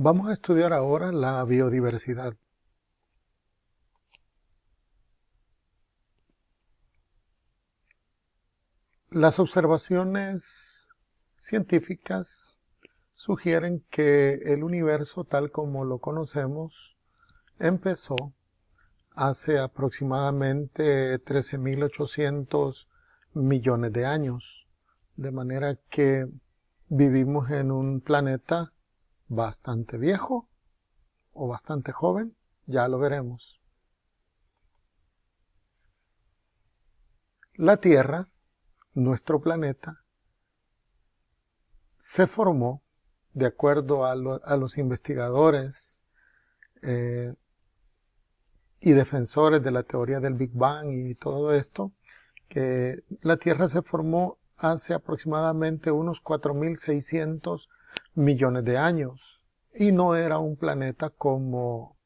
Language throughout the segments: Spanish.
Vamos a estudiar ahora la biodiversidad. Las observaciones científicas sugieren que el universo tal como lo conocemos empezó hace aproximadamente 13.800 millones de años, de manera que vivimos en un planeta bastante viejo o bastante joven, ya lo veremos. La Tierra, nuestro planeta, se formó, de acuerdo a los investigadores y defensores de la teoría del Big Bang y todo esto, que la Tierra se formó hace aproximadamente unos 4.600 millones de años y no era un planeta como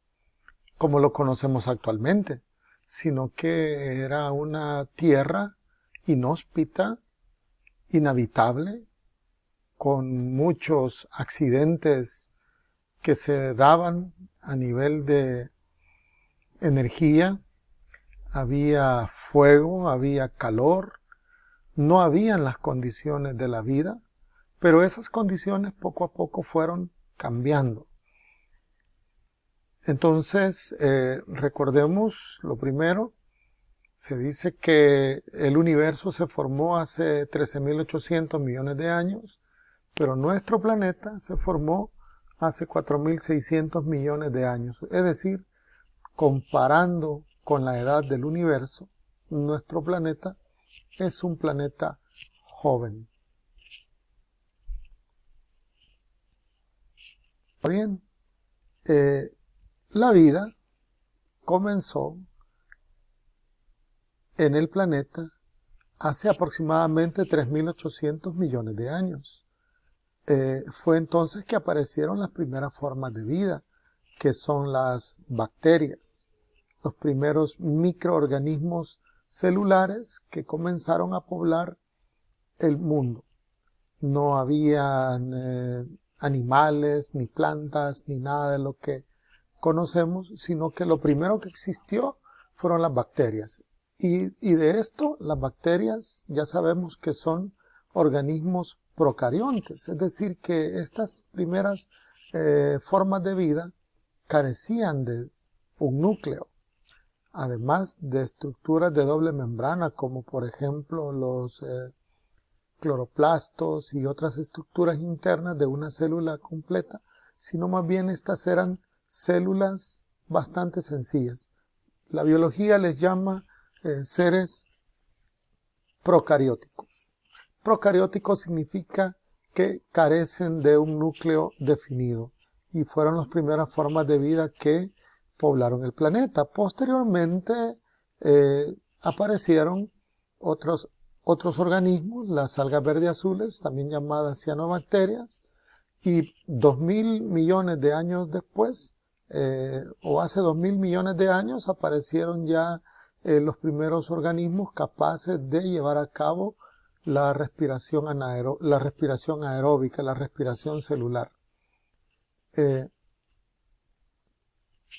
lo conocemos actualmente, sino que era una tierra inhóspita, inhabitable, con muchos accidentes que se daban a nivel de energía. Había fuego, había calor, no habían las condiciones de la vida, pero esas condiciones poco a poco fueron cambiando. Entonces, recordemos lo primero, se dice que el universo se formó hace 13.800 millones de años, pero nuestro planeta se formó hace 4.600 millones de años. Es decir, comparando con la edad del universo, nuestro planeta es un planeta joven. Bien, la vida comenzó en el planeta hace aproximadamente 3.800 millones de años. Fue entonces que aparecieron las primeras formas de vida, que son las bacterias, los primeros microorganismos celulares que comenzaron a poblar el mundo. No habían animales, ni plantas, ni nada de lo que conocemos, sino que lo primero que existió fueron las bacterias. Y de esto, las bacterias ya sabemos que son organismos procariontes, es decir, que estas primeras formas de vida carecían de un núcleo, además de estructuras de doble membrana, como por ejemplo los cloroplastos y otras estructuras internas de una célula completa, sino más bien estas eran células bastante sencillas. La biología les llama seres procarióticos. Procariótico significa que carecen de un núcleo definido y fueron las primeras formas de vida que poblaron el planeta. Posteriormente aparecieron otros organismos, las algas verde azules, también llamadas cianobacterias, y 2.000 millones de años después, o hace 2.000 millones de años, aparecieron ya los primeros organismos capaces de llevar a cabo la respiración aeróbica, la respiración celular.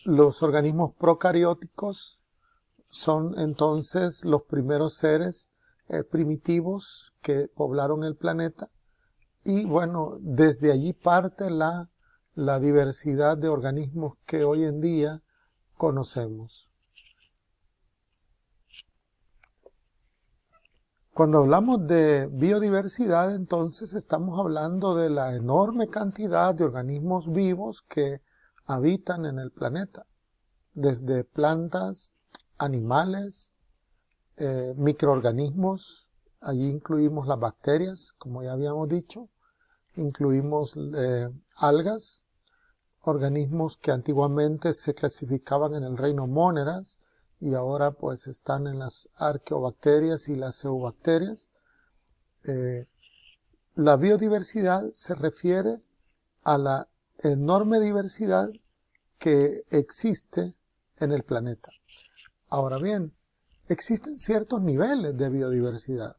Los organismos procarióticos son entonces los primeros seres primitivos que poblaron el planeta y bueno, desde allí parte la diversidad de organismos que hoy en día conocemos. Cuando hablamos de biodiversidad, entonces estamos hablando de la enorme cantidad de organismos vivos que habitan en el planeta, desde plantas, animales, microorganismos, allí incluimos las bacterias, como ya habíamos dicho, incluimos algas, organismos que antiguamente se clasificaban en el reino Moneras y ahora pues están en las arqueobacterias y las eubacterias. La biodiversidad se refiere a la enorme diversidad que existe en el planeta. Ahora bien, existen ciertos niveles de biodiversidad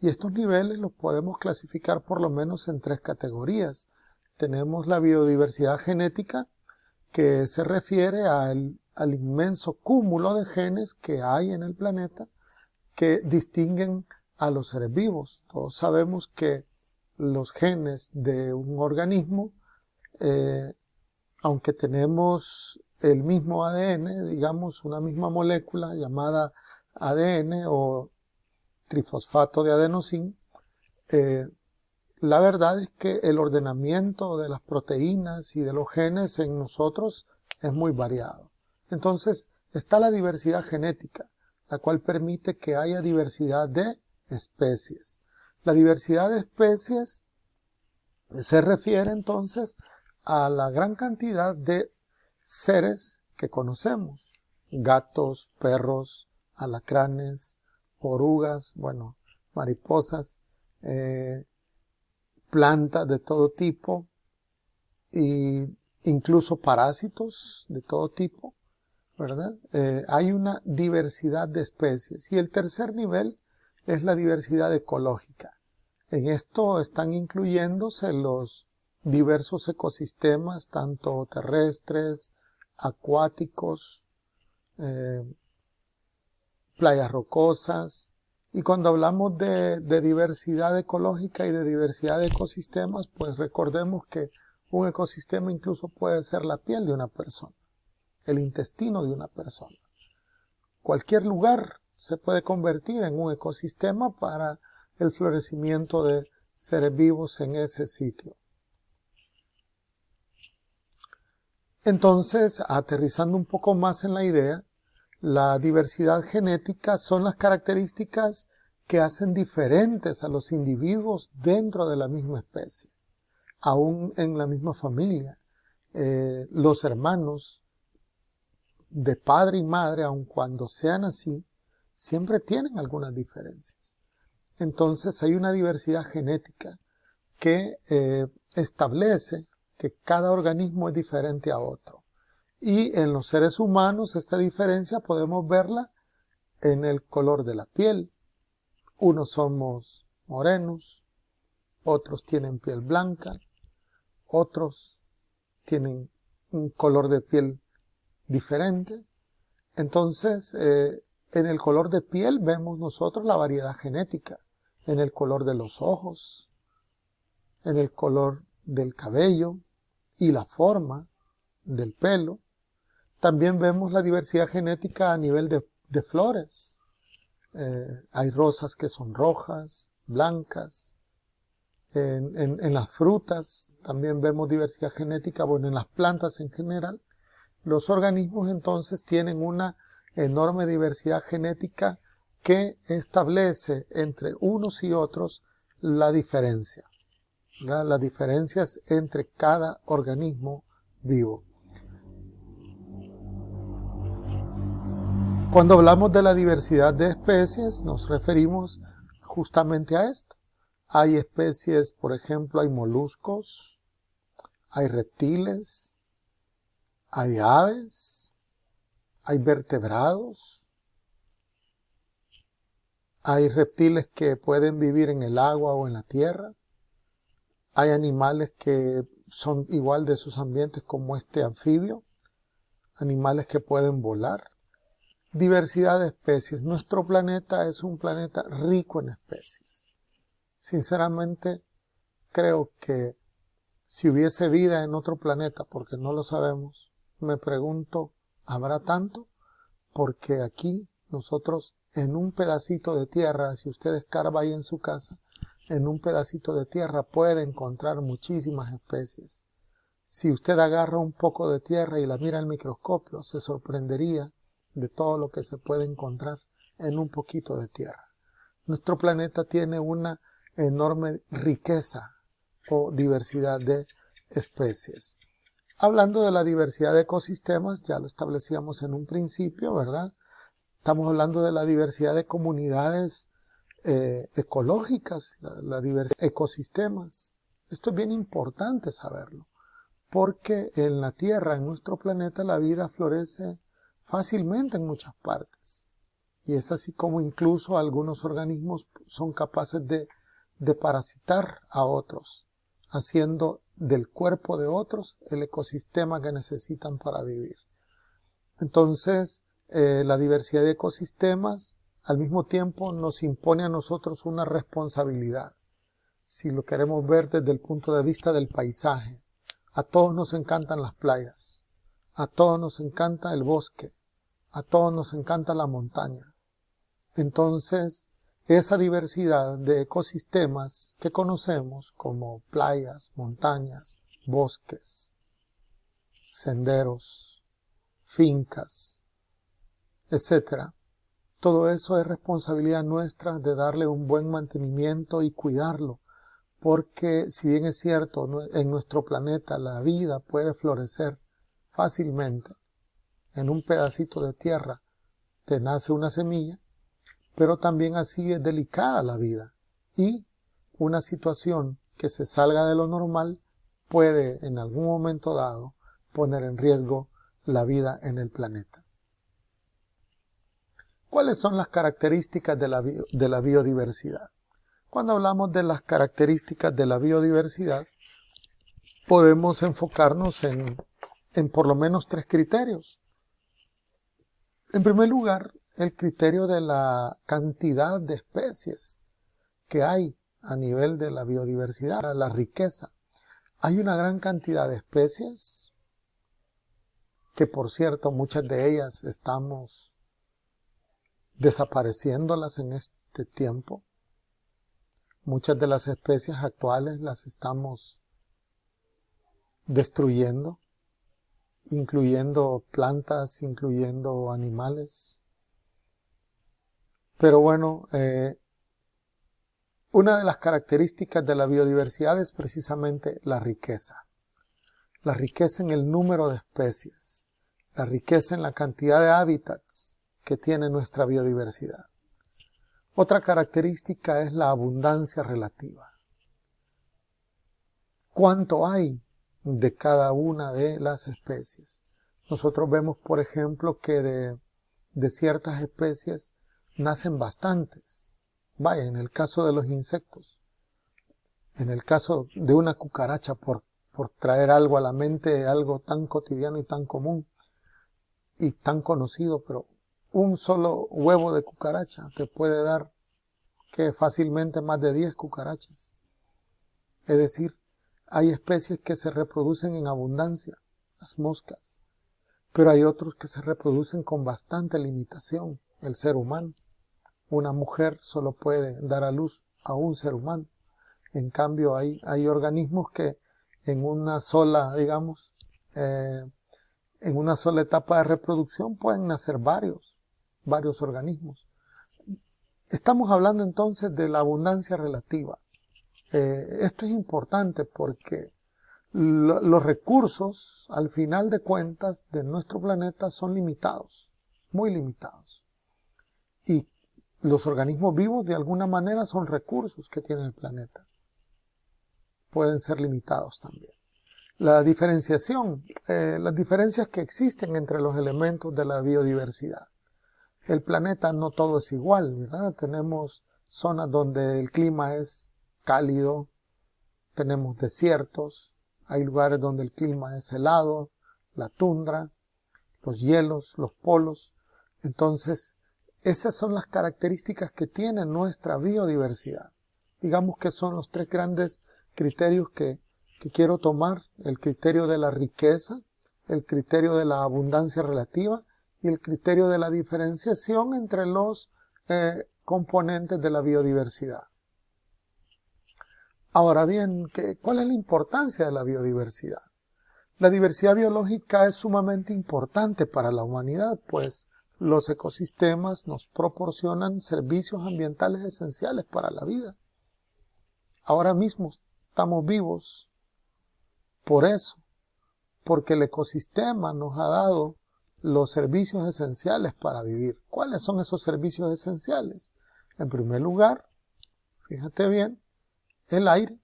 y estos niveles los podemos clasificar por lo menos en tres categorías, tenemos la biodiversidad genética, que se refiere al inmenso cúmulo de genes que hay en el planeta que distinguen a los seres vivos. Todos sabemos que los genes de un organismo, aunque tenemos el mismo ADN, digamos una misma molécula llamada ADN o trifosfato de adenosín, la verdad es que el ordenamiento de las proteínas y de los genes en nosotros es muy variado. Entonces está la diversidad genética, la cual permite que haya diversidad de especies. La diversidad de especies se refiere entonces a la gran cantidad de seres que conocemos: gatos, perros, alacranes, orugas, bueno, mariposas, plantas de todo tipo, e incluso parásitos de todo tipo, ¿verdad? Hay una diversidad de especies. Y el tercer nivel es la diversidad ecológica. En esto están incluyéndose los diversos ecosistemas, tanto terrestres, acuáticos, playas rocosas. Y cuando hablamos de diversidad ecológica y de diversidad de ecosistemas, pues recordemos que un ecosistema incluso puede ser la piel de una persona, el intestino de una persona. Cualquier lugar se puede convertir en un ecosistema para el florecimiento de seres vivos en ese sitio. Entonces, aterrizando un poco más en la idea, la diversidad genética son las características que hacen diferentes a los individuos dentro de la misma especie, aún en la misma familia. Los hermanos de padre y madre, aun cuando sean así, siempre tienen algunas diferencias. Entonces hay una diversidad genética que establece que cada organismo es diferente a otro. Y en los seres humanos esta diferencia podemos verla en el color de la piel. Unos somos morenos, otros tienen piel blanca, otros tienen un color de piel diferente. Entonces, en el color de piel vemos nosotros la variedad genética, en el color de los ojos, en el color del cabello y la forma del pelo. También vemos la diversidad genética a nivel de flores. Hay rosas que son rojas, blancas. En las frutas también vemos diversidad genética, bueno, en las plantas en general. Los organismos entonces tienen una enorme diversidad genética que establece entre unos y otros la diferencia, ¿verdad? Las diferencias entre cada organismo vivo. Cuando hablamos de la diversidad de especies, nos referimos justamente a esto. Hay especies, por ejemplo, hay moluscos, hay reptiles, hay aves, hay vertebrados, hay reptiles que pueden vivir en el agua o en la tierra, hay animales que son igual de sus ambientes como este anfibio, animales que pueden volar. Diversidad de especies. Nuestro planeta es un planeta rico en especies. Sinceramente, creo que si hubiese vida en otro planeta, porque no lo sabemos, me pregunto, ¿habrá tanto? Porque aquí nosotros en un pedacito de tierra, si usted escarba ahí en su casa, en un pedacito de tierra puede encontrar muchísimas especies. Si usted agarra un poco de tierra y la mira al microscopio, se sorprendería de todo lo que se puede encontrar en un poquito de tierra. Nuestro planeta tiene una enorme riqueza o diversidad de especies. Hablando de la diversidad de ecosistemas, ya lo establecíamos en un principio, ¿verdad? Estamos hablando de la diversidad de comunidades ecológicas, la diversidad de ecosistemas. Esto es bien importante saberlo, porque en la Tierra, en nuestro planeta, la vida florece fácilmente en muchas partes. Y es así como incluso algunos organismos son capaces de parasitar a otros, haciendo del cuerpo de otros el ecosistema que necesitan para vivir. Entonces, la diversidad de ecosistemas al mismo tiempo nos impone a nosotros una responsabilidad. Si lo queremos ver desde el punto de vista del paisaje, a todos nos encantan las playas, a todos nos encanta el bosque, a todos nos encanta la montaña. Entonces, esa diversidad de ecosistemas que conocemos como playas, montañas, bosques, senderos, fincas, etc. Todo eso es responsabilidad nuestra de darle un buen mantenimiento y cuidarlo, porque si bien es cierto, en nuestro planeta la vida puede florecer fácilmente. En un pedacito de tierra te nace una semilla, pero también así es delicada la vida y una situación que se salga de lo normal puede en algún momento dado poner en riesgo la vida en el planeta. ¿Cuáles son las características de la biodiversidad? Cuando hablamos de las características de la biodiversidad, podemos enfocarnos en por lo menos 3 criterios. En primer lugar, el criterio de la cantidad de especies que hay a nivel de la biodiversidad, la riqueza. Hay una gran cantidad de especies que, por cierto, muchas de ellas estamos desapareciéndolas en este tiempo. Muchas de las especies actuales las estamos destruyendo, incluyendo plantas, incluyendo animales. Pero bueno, una de las características de la biodiversidad es precisamente la riqueza. La riqueza en el número de especies, la riqueza en la cantidad de hábitats que tiene nuestra biodiversidad. Otra característica es la abundancia relativa. ¿Cuánto hay de cada una de las especies? Nosotros vemos, por ejemplo, que de ciertas especies nacen bastantes. Vaya, en el caso de los insectos, en el caso de una cucaracha, por traer algo a la mente, algo tan cotidiano y tan común y tan conocido, pero un solo huevo de cucaracha te puede dar que fácilmente más de 10 cucarachas. Es decir, hay especies que se reproducen en abundancia, las moscas, pero hay otros que se reproducen con bastante limitación, el ser humano. Una mujer solo puede dar a luz a un ser humano. En cambio, hay organismos que en una sola, digamos, en una sola etapa de reproducción pueden nacer varios organismos. Estamos hablando entonces de la abundancia relativa. Esto es importante porque los recursos, al final de cuentas, de nuestro planeta son limitados, muy limitados. Y los organismos vivos, de alguna manera, son recursos que tiene el planeta. Pueden ser limitados también. La diferenciación, las diferencias que existen entre los elementos de la biodiversidad. El planeta no todo es igual, ¿verdad? Tenemos zonas donde el clima es cálido, tenemos desiertos, hay lugares donde el clima es helado, la tundra, los hielos, los polos. Entonces, esas son las características que tiene nuestra biodiversidad. Digamos que son los 3 grandes criterios que quiero tomar: el criterio de la riqueza, el criterio de la abundancia relativa y el criterio de la diferenciación entre los componentes de la biodiversidad. Ahora bien, ¿cuál es la importancia de la biodiversidad? La diversidad biológica es sumamente importante para la humanidad, pues los ecosistemas nos proporcionan servicios ambientales esenciales para la vida. Ahora mismo estamos vivos por eso, porque el ecosistema nos ha dado los servicios esenciales para vivir. ¿Cuáles son esos servicios esenciales? En primer lugar, fíjate bien, el aire.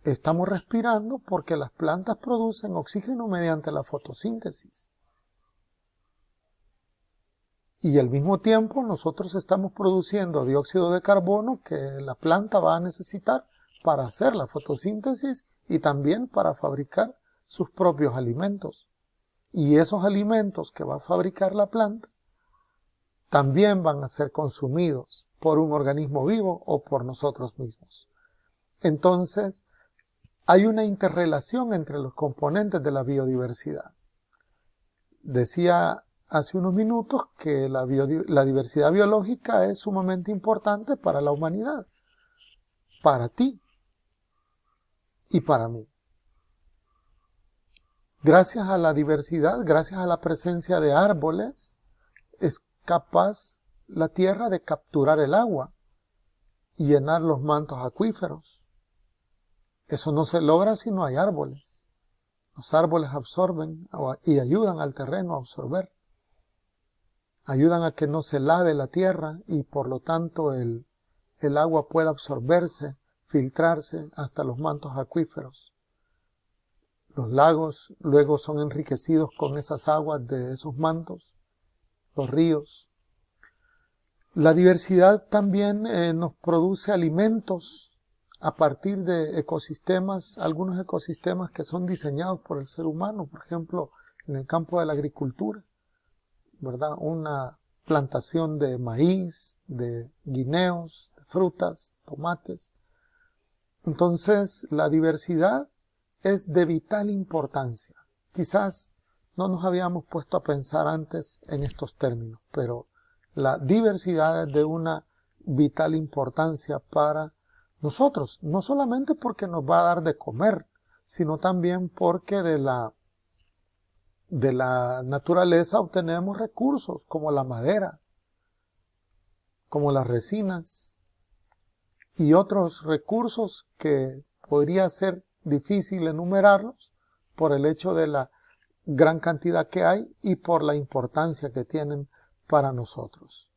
Estamos respirando porque las plantas producen oxígeno mediante la fotosíntesis. Y al mismo tiempo nosotros estamos produciendo dióxido de carbono que la planta va a necesitar para hacer la fotosíntesis y también para fabricar sus propios alimentos. Y esos alimentos que va a fabricar la planta también van a ser consumidos por un organismo vivo o por nosotros mismos. Entonces, hay una interrelación entre los componentes de la biodiversidad. Decía hace unos minutos que la diversidad biológica es sumamente importante para la humanidad, para ti y para mí. Gracias a la diversidad, gracias a la presencia de árboles, es capaz la tierra de capturar el agua y llenar los mantos acuíferos. Eso no se logra si no hay árboles. Los árboles absorben y ayudan al terreno a absorber. Ayudan a que no se lave la tierra y por lo tanto el agua pueda absorberse, filtrarse hasta los mantos acuíferos. Los lagos luego son enriquecidos con esas aguas de esos mantos, los ríos. La diversidad también nos produce alimentos a partir de ecosistemas, algunos ecosistemas que son diseñados por el ser humano, por ejemplo, en el campo de la agricultura, ¿verdad? Una plantación de maíz, de guineos, de frutas, tomates. Entonces, la diversidad es de vital importancia. Quizás no nos habíamos puesto a pensar antes en estos términos, pero la diversidad es de una vital importancia para nosotros, no solamente porque nos va a dar de comer, sino también porque de la naturaleza obtenemos recursos como la madera, como las resinas y otros recursos que podría ser difícil enumerarlos por el hecho de la gran cantidad que hay y por la importancia que tienen para nosotros.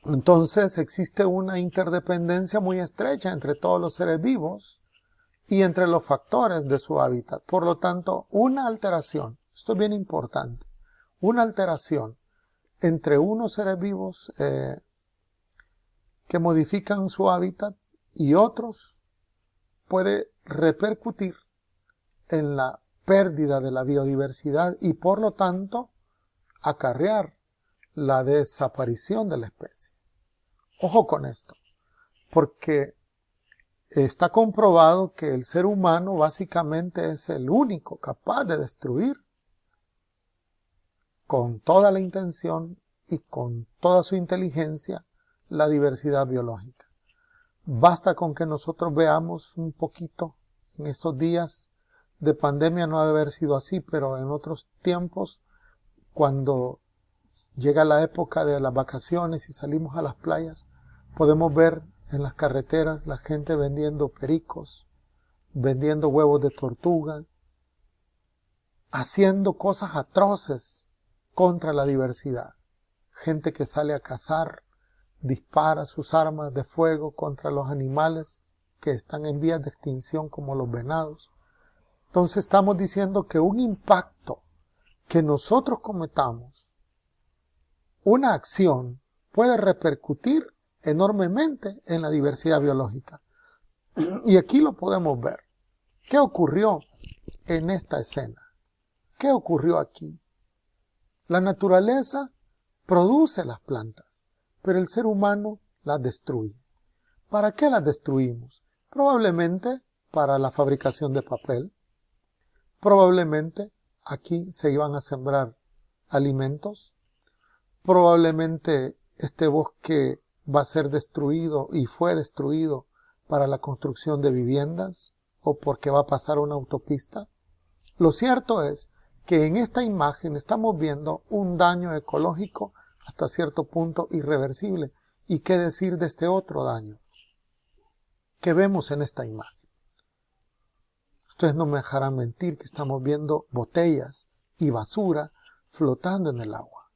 Entonces existe una interdependencia muy estrecha entre todos los seres vivos y entre los factores de su hábitat. Por lo tanto, una alteración, esto es bien importante, una alteración entre unos seres vivos que modifican su hábitat y otros puede repercutir en la pérdida de la biodiversidad y por lo tanto acarrear la desaparición de la especie. Ojo con esto, porque está comprobado que el ser humano básicamente es el único capaz de destruir con toda la intención y con toda su inteligencia la diversidad biológica. Basta con que nosotros veamos un poquito en estos días de pandemia, no ha de haber sido así, pero en otros tiempos, cuando llega la época de las vacaciones y salimos a las playas, podemos ver en las carreteras la gente vendiendo pericos, vendiendo huevos de tortuga, haciendo cosas atroces contra la diversidad. Gente que sale a cazar, dispara sus armas de fuego contra los animales que están en vías de extinción como los venados. Entonces estamos diciendo que un impacto que nosotros cometamos, una acción, puede repercutir enormemente en la diversidad biológica. Y aquí lo podemos ver. ¿Qué ocurrió en esta escena? ¿Qué ocurrió aquí? La naturaleza produce las plantas, pero el ser humano las destruye. ¿Para qué las destruimos? Probablemente para la fabricación de papel. Probablemente aquí se iban a sembrar alimentos. Probablemente este bosque va a ser destruido y fue destruido para la construcción de viviendas o porque va a pasar una autopista. Lo cierto es que en esta imagen estamos viendo un daño ecológico hasta cierto punto irreversible. ¿Y qué decir de este otro daño que vemos en esta imagen? Ustedes no me dejarán mentir que estamos viendo botellas y basura flotando en el agua.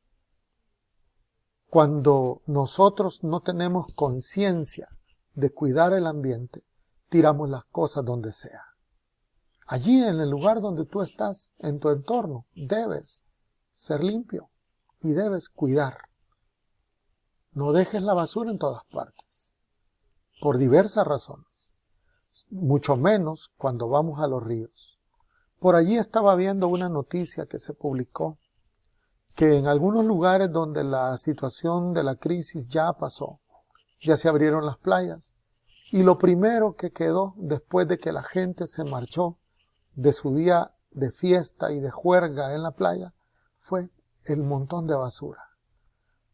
Cuando nosotros no tenemos conciencia de cuidar el ambiente, tiramos las cosas donde sea. Allí en el lugar donde tú estás, en tu entorno, debes ser limpio y debes cuidar. No dejes la basura en todas partes, por diversas razones, mucho menos cuando vamos a los ríos. Por allí estaba viendo una noticia que se publicó, que en algunos lugares donde la situación de la crisis ya pasó, ya se abrieron las playas, y lo primero que quedó después de que la gente se marchó de su día de fiesta y de juerga en la playa, fue el montón de basura.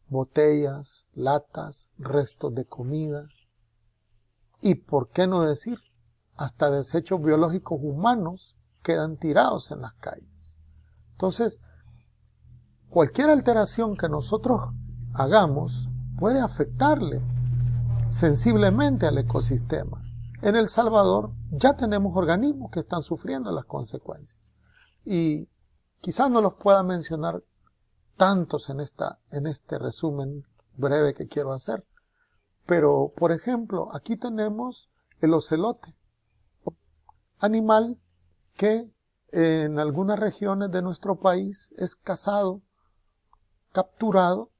Botellas, latas, restos de comida, y por qué no decir, hasta desechos biológicos humanos quedan tirados en las calles. Entonces, cualquier alteración que nosotros hagamos puede afectarle sensiblemente al ecosistema. En El Salvador ya tenemos organismos que están sufriendo las consecuencias. Y quizás no los pueda mencionar tantos en este resumen breve que quiero hacer. Pero, por ejemplo, aquí tenemos el ocelote, animal que en algunas regiones de nuestro país es cazado, capturado,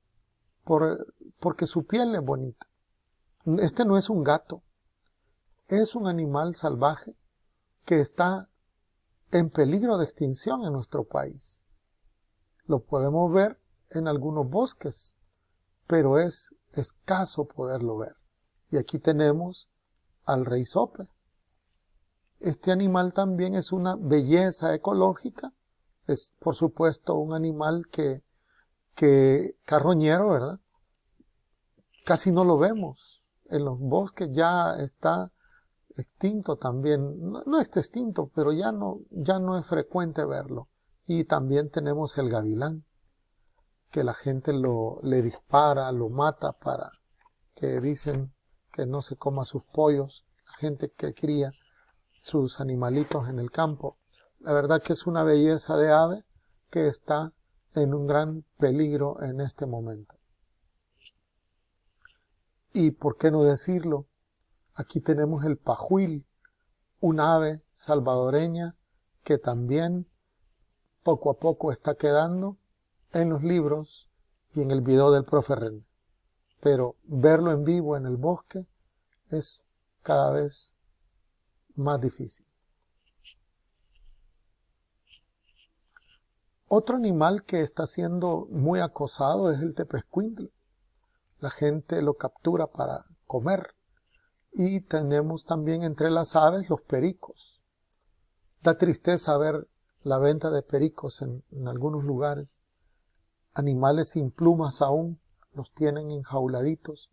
porque su piel es bonita. Este no es un gato, es un animal salvaje que está en peligro de extinción en nuestro país. Lo podemos ver en algunos bosques, pero es escaso poderlo ver. Y aquí tenemos al raizope. Este animal también es una belleza ecológica. Es, por supuesto, un animal que carroñero, ¿verdad? Casi no lo vemos. En los bosques ya está extinto también. No está extinto, pero ya no es frecuente verlo. Y también tenemos el gavilán, que la gente le dispara, lo mata para que dicen que no se coma sus pollos, la gente que cría sus animalitos en el campo. La verdad que es una belleza de ave que está en un gran peligro en este momento. Y por qué no decirlo, aquí tenemos el pajuil, un ave salvadoreña que también poco a poco está quedando en los libros y en el video del profe René. Pero verlo en vivo en el bosque es cada vez más difícil. Otro animal que está siendo muy acosado es el tepezcuintle. La gente lo captura para comer. Y tenemos también entre las aves los pericos. Da tristeza ver la venta de pericos en algunos lugares. Animales sin plumas aún los tienen enjauladitos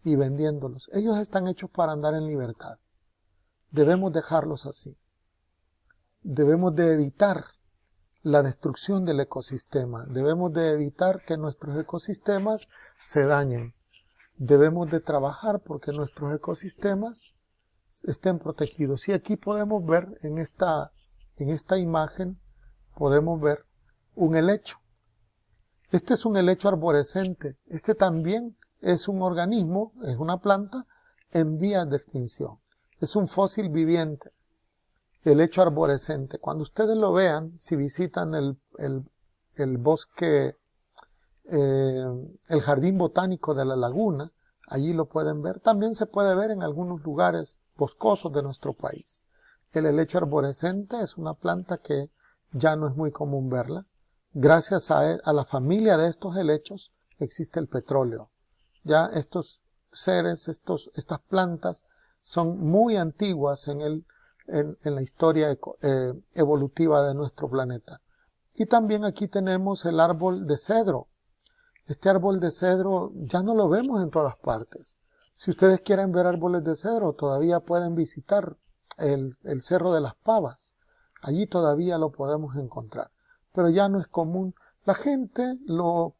y vendiéndolos. Ellos están hechos para andar en libertad. Debemos dejarlos así. Debemos de evitar la destrucción del ecosistema. Debemos de evitar que nuestros ecosistemas se dañen. Debemos de trabajar porque nuestros ecosistemas estén protegidos. Y aquí podemos ver en esta imagen, podemos ver un helecho. Este es un helecho arborescente. Este también es un organismo, es una planta en vías de extinción. Es un fósil viviente. Helecho arborescente. Cuando ustedes lo vean, si visitan el bosque, el jardín botánico de la laguna, allí lo pueden ver. También se puede ver en algunos lugares boscosos de nuestro país. El helecho arborescente es una planta que ya no es muy común verla. Gracias a la familia de estos helechos existe el petróleo. Ya estos seres, estas plantas son muy antiguas en la historia evolutiva de nuestro planeta. Y también aquí tenemos el árbol de cedro. Este árbol de cedro ya no lo vemos en todas partes. Si ustedes quieren ver árboles de cedro, todavía pueden visitar el Cerro de las Pavas. Allí todavía lo podemos encontrar. Pero ya no es común. La gente lo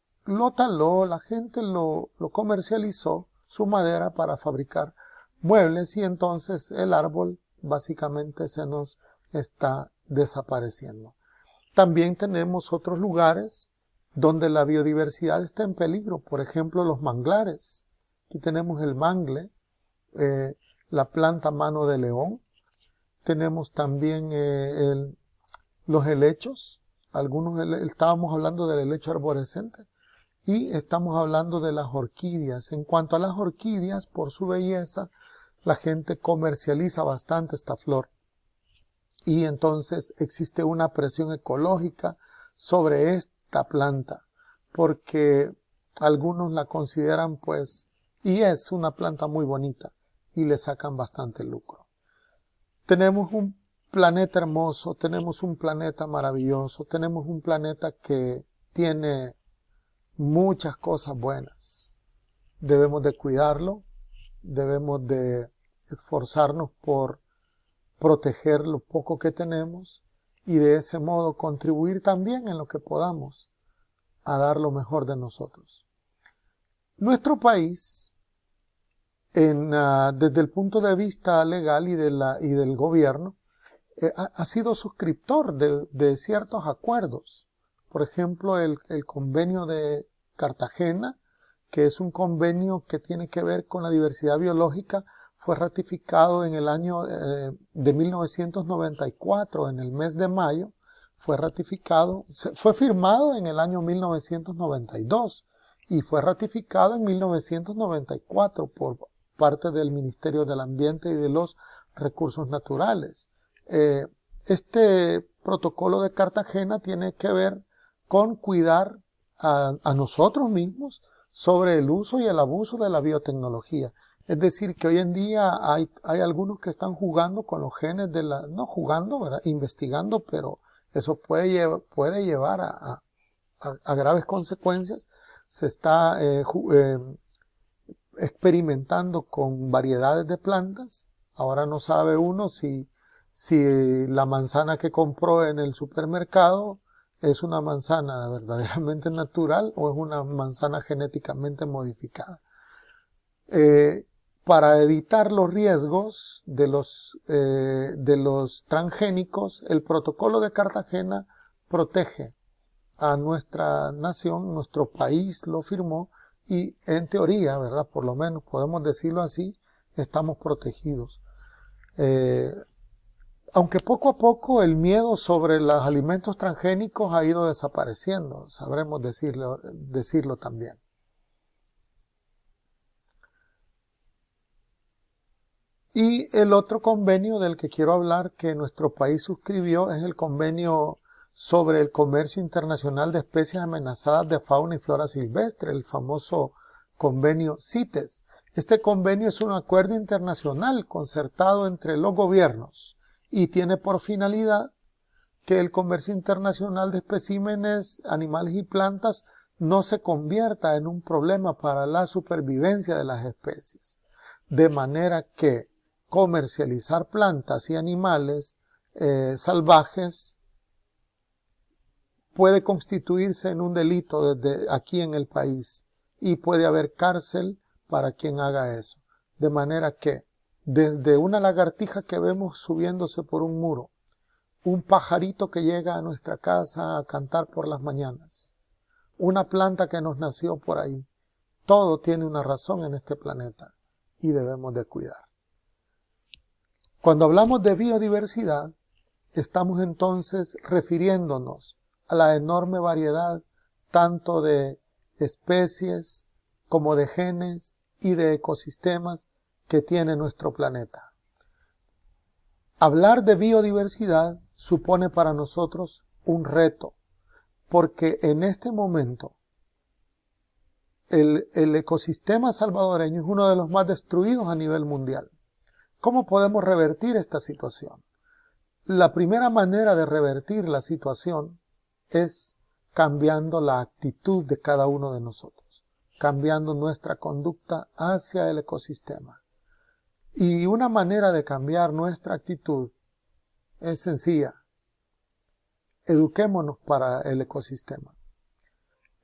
taló, la gente lo comercializó, su madera, para fabricar muebles, y entonces el árbol básicamente se nos está desapareciendo. También tenemos otros lugares donde la biodiversidad está en peligro, por ejemplo los manglares. Aquí tenemos el mangle, la planta mano de león. Tenemos también los helechos. Estábamos hablando del helecho arborescente y estamos hablando de las orquídeas. En cuanto a las orquídeas, por su belleza, la gente comercializa bastante esta flor y entonces existe una presión ecológica sobre esta planta porque algunos la consideran pues, y es una planta muy bonita y le sacan bastante lucro. Tenemos un planeta hermoso, tenemos un planeta maravilloso, tenemos un planeta que tiene muchas cosas buenas. Debemos de cuidarlo, debemos de esforzarnos por proteger lo poco que tenemos y de ese modo contribuir también en lo que podamos a dar lo mejor de nosotros. Nuestro país, desde el punto de vista legal y del gobierno, ha sido suscriptor de ciertos acuerdos. Por ejemplo, el convenio de Cartagena, que es un convenio que tiene que ver con la diversidad biológica, fue ratificado en el año de 1994, en el mes de mayo, fue firmado en el año 1992 y fue ratificado en 1994 por parte del Ministerio del Ambiente y de los Recursos Naturales. Este protocolo de Cartagena tiene que ver con cuidar a nosotros mismos sobre el uso y el abuso de la biotecnología. Es decir, que hoy en día hay algunos que están jugando con los genes no jugando, ¿verdad? Investigando, pero eso puede llevar a graves consecuencias. Se está experimentando con variedades de plantas. Ahora no sabe uno si la manzana que compró en el supermercado es una manzana verdaderamente natural o es una manzana genéticamente modificada. Para evitar los riesgos de los transgénicos, el protocolo de Cartagena protege a nuestra nación, nuestro país lo firmó y en teoría, ¿verdad? Por lo menos podemos decirlo así, estamos protegidos. Aunque poco a poco el miedo sobre los alimentos transgénicos ha ido desapareciendo, sabremos decirlo también. Y el otro convenio del que quiero hablar que nuestro país suscribió es el convenio sobre el comercio internacional de especies amenazadas de fauna y flora silvestre, el famoso convenio CITES. Este convenio es un acuerdo internacional concertado entre los gobiernos y tiene por finalidad que el comercio internacional de especímenes, animales y plantas no se convierta en un problema para la supervivencia de las especies. De manera que comercializar plantas y animales salvajes puede constituirse en un delito desde aquí en el país y puede haber cárcel para quien haga eso. De manera que desde una lagartija que vemos subiéndose por un muro, un pajarito que llega a nuestra casa a cantar por las mañanas, una planta que nos nació por ahí, todo tiene una razón en este planeta y debemos de cuidar. Cuando hablamos de biodiversidad, estamos entonces refiriéndonos a la enorme variedad tanto de especies como de genes y de ecosistemas que tiene nuestro planeta. Hablar de biodiversidad supone para nosotros un reto, porque en este momento el ecosistema salvadoreño es uno de los más destruidos a nivel mundial. ¿Cómo podemos revertir esta situación? La primera manera de revertir la situación es cambiando la actitud de cada uno de nosotros, cambiando nuestra conducta hacia el ecosistema. Y una manera de cambiar nuestra actitud es sencilla. Eduquémonos para el ecosistema.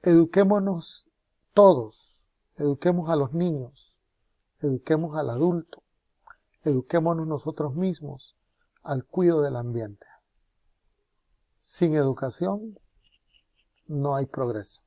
Eduquémonos todos. Eduquemos a los niños. Eduquemos al adulto. Eduquémonos nosotros mismos al cuidado del ambiente. Sin educación no hay progreso.